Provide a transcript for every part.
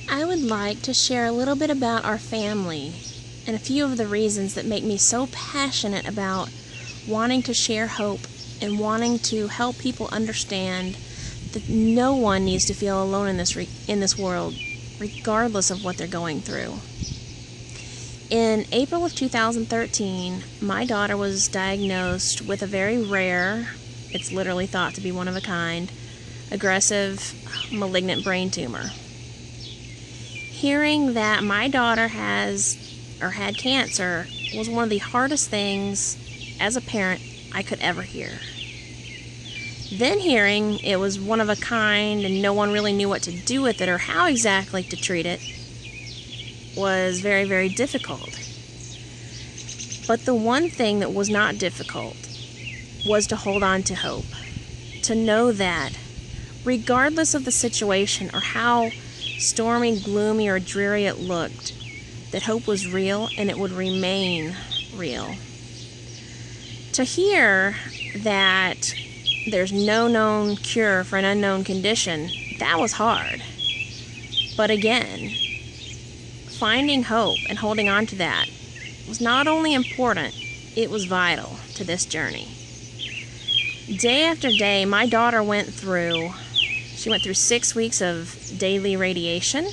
I would like to share a little bit about our family and a few of the reasons that make me so passionate about wanting to share hope and wanting to help people understand that no one needs to feel alone in this world, regardless of what they're going through. In April of 2013, my daughter was diagnosed with a very rare, it's literally thought to be one of a kind, aggressive, malignant brain tumor. Hearing that my daughter had cancer was one of the hardest things as a parent I could ever hear. Then hearing it was one of a kind and no one really knew what to do with it or how exactly to treat it was very, very difficult. But the one thing that was not difficult was to hold on to hope, to know that regardless of the situation or how stormy, gloomy, or dreary it looked, that hope was real and it would remain real. To hear that there's no known cure for an unknown condition, that was hard. But again, finding hope and holding on to that was not only important, it was vital to this journey. Day after day, my daughter went through 6 weeks of daily radiation,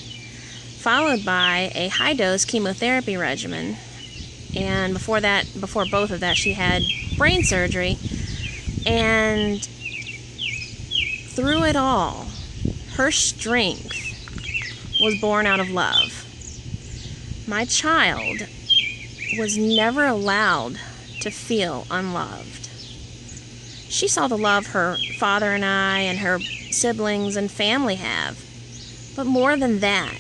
followed by a high-dose chemotherapy regimen. And before both of that, she had brain surgery. And through it all, her strength was born out of love. My child was never allowed to feel unloved. She saw the love her father and I and her siblings and family have. But more than that,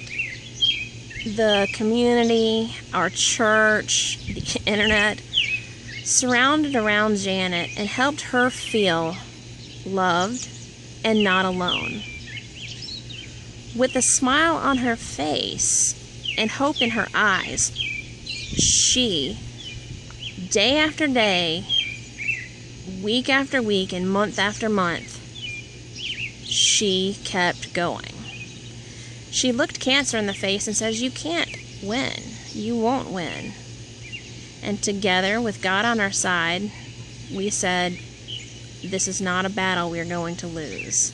the community, our church, the internet, surrounded around Janet and helped her feel loved and not alone. With a smile on her face and hope in her eyes, she, day after day, week after week, and month after month, she kept going. She looked cancer in the face and says, "You can't win. You won't win." And together, with God on our side, we said, this is not a battle we're going to lose.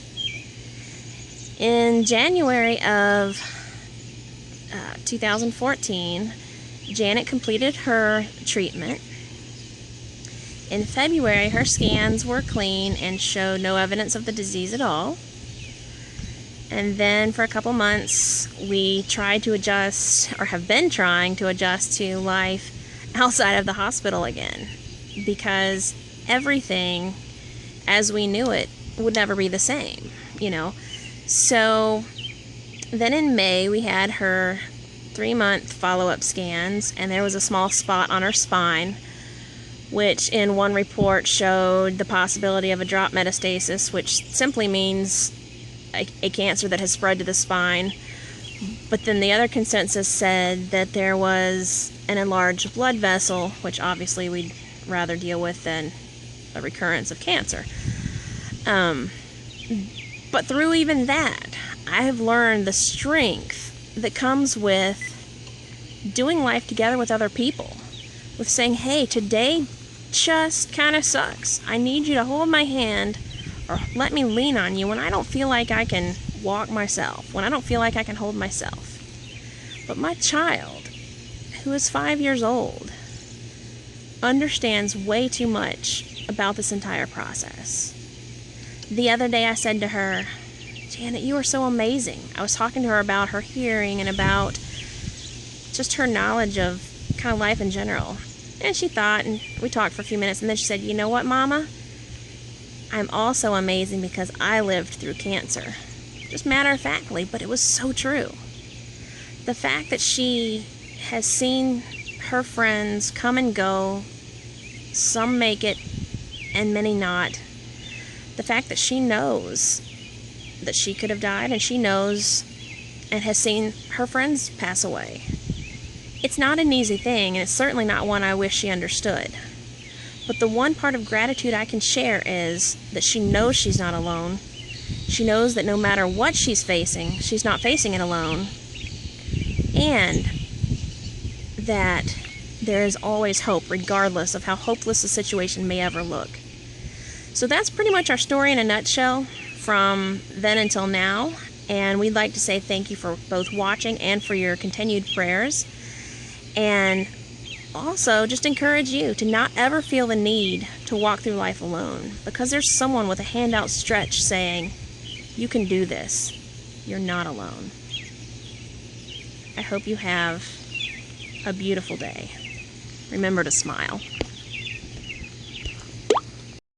In January of 2014, Janet completed her treatment. In February, her scans were clean and showed no evidence of the disease at all. And then for a couple months, we tried to adjust, or have been trying to adjust to life outside of the hospital again, because everything as we knew it would never be the same, So then in May, we had her 3-month follow-up scans, and there was a small spot on her spine, which in one report showed the possibility of a drop metastasis, which simply means a cancer that has spread to the spine. But then the other consensus said that there was an enlarged blood vessel, which obviously we'd rather deal with than a recurrence of cancer. But through even that, I have learned the strength that comes with doing life together with other people, with saying, hey, today just kind of sucks. I need you to hold my hand or let me lean on you when I don't feel like I can walk myself, when I don't feel like I can hold myself. But my child, who is 5 years old, understands way too much about this entire process. The other day I said to her, Janet, you are so amazing. I was talking to her about her hearing and about just her knowledge of kind of life in general. And she thought, and we talked for a few minutes, and then she said, you know what, Mama? I'm also amazing because I lived through cancer. Just matter-of-factly, but it was so true. The fact that she has seen her friends come and go, some make it and many not. The fact that she knows that she could have died, and she knows and has seen her friends pass away. It's not an easy thing, and it's certainly not one I wish she understood. But the one part of gratitude I can share is that she knows she's not alone. She knows that no matter what she's facing, she's not facing it alone. and that there is always hope, regardless of how hopeless the situation may ever look. So that's pretty much our story in a nutshell from then until now, and we'd like to say thank you for both watching and for your continued prayers, and also just encourage you to not ever feel the need to walk through life alone, because there's someone with a hand outstretched saying, you can do this. You're not alone. I hope you have a beautiful day. Remember to smile.